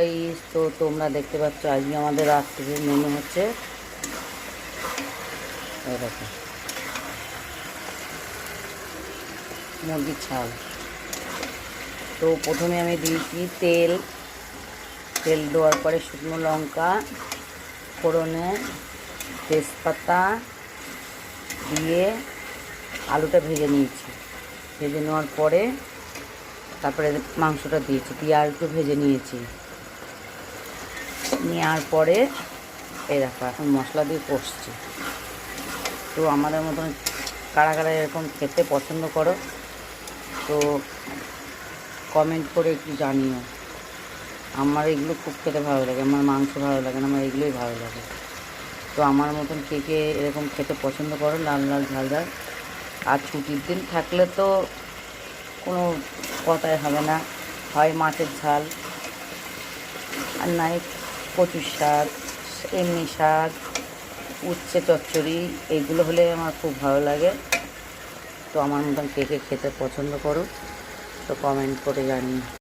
Guys, তো তোমরা দেখতে পাচ্ছ আজকে আমাদের রাত্রির মেনু হচ্ছে এরকম মুরগির ঝাল। তো প্রথমে আমি দিয়েছি তেল দেওয়ার পরে শুকনো লঙ্কা ফোড়নে তেজপাতা দিয়ে আলুটা ভেজে নিয়েছি। ভেজে নেওয়ার পরে তারপরে মাংসটা দিয়েছি, দিয়ে আর একটু ভেজে নিয়েছি। নেওয়ার পরে এই দেখো এখন মশলা দিয়ে কষছি। তো আমাদের মতন কারা কারা এরকম খেতে পছন্দ করো তো কমেন্ট করে একটু জানিও। আমার এগুলো খুব খেতে ভালো লাগে, আমার মাংস ভালো লাগে না, আমার এগুলোই ভালো লাগে। তো আমার মতন কে কে এরকম খেতে পছন্দ করো লাল লাল ঝাল ঝাল। আর ছুটির দিন থাকলে তো কোনো কথাই হবে না, হয় মাছের ঝাল আর নাই কচুর শাক, এমনি শাক, উচ্ছে চচ্চড়ি, এইগুলো হলে আমার খুব ভালো লাগে। তো আমার মতন কে কে খেতে পছন্দ করো তো কমেন্ট করে জানিও।